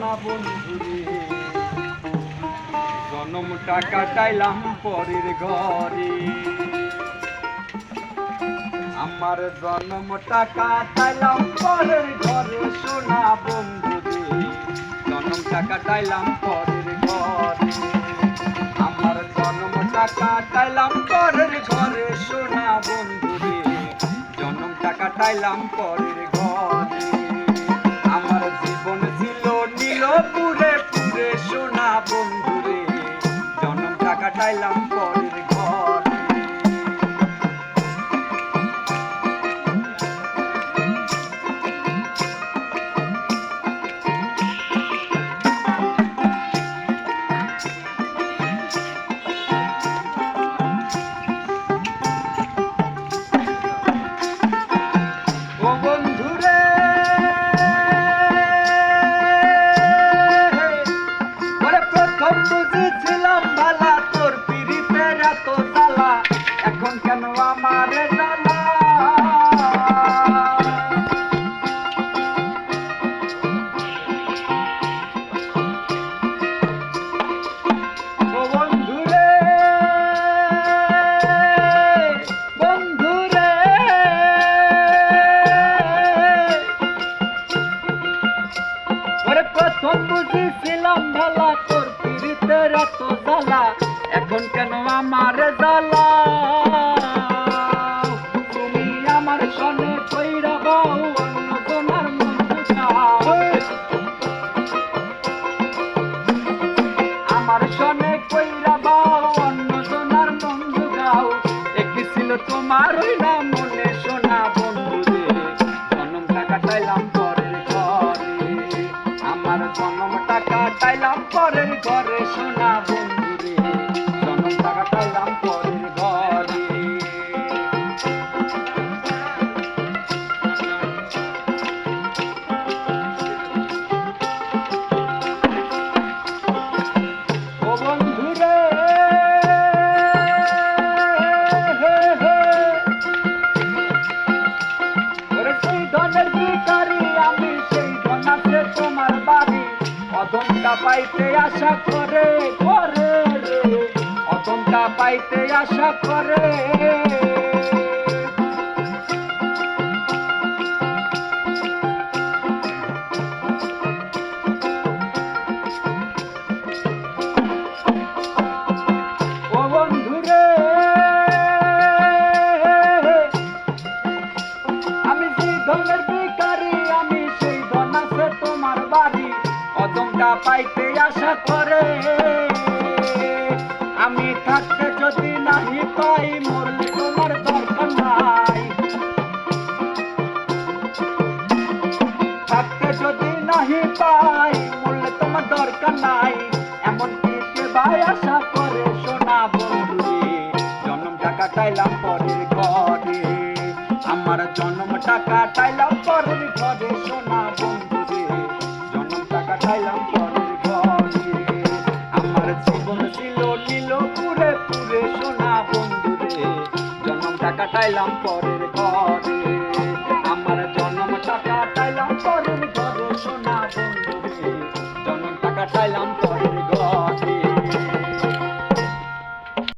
সোনা বন্ধুরে জনমটা কাটাইলাম পরের ঘরে আমার জন্মটা কাটাইলাম পরের ঘরে সোনা বন্ধুরে জন্মটা কাটাইলাম পরের ঘরে আমার জন্মটা কাটাইলাম পরের ঘরে সোনা বন্ধুরে জন্মটা কাটাইলাম পরের ঘরে আমার জীবন ছিল নীলপুরে পুরে সোনা বন্ধুরে জন্মটা কাটাইলাম পরের ঘরে এখন কেন আমার জানা বন্ধুরে বন্ধুরে ওরে প্রথম বুঝেছিলাম ভালা তোর পীড়িতের এত জ্বালা এখন কেন আমার জ্বালা তুমি আমার সনে কইরা বাউ অন্য তোমার মন আমার সনে কইরা বাউ অন্য তোমার মন গাও একই ছিল তোমার ওই না মনে সোনা বন্ধুরে জন্মটা কাটাইলাম পরের ঘরে আমার জন্মটা কাটাইলাম পরের ঘরে সোনা বন্ধুরে জন্মটা কাটাইলাম পরের ঘরে ও বন্ধুরে ওরে সেই ধনের ভিখারি আমি সেই ধন আছে তোমার বাড়ি অধমটা পাইতে আশা করে করে রে অধমটা পাইতে আশা করে ও বন্ধুরে আমি সেই ধনের ভিখারি আমি সেই ধন আছে তোমার বাড়ি অদমটা পাইতে আশা করে আমি থাকতে যদি নাহি পাই মরলে তোমার দরকার নাই থাকতে যদি নাহি পাই মরলে তোমার দরকার নাই এমন কি ভাই আশা করে সোনা বন্ধুরে জন্মটা কাটাইলাম পরের ঘরে আমার জন্মটা কাটাইলাম পরের ঘরে সোনা বন্ধুরে জন্মটা কাটাইলাম পরের ঘরে আমার জীবন ছিল নীলপুরে পুরে সোনা বন্ধুরে জন্মটা কাটাইলাম পরের ঘরে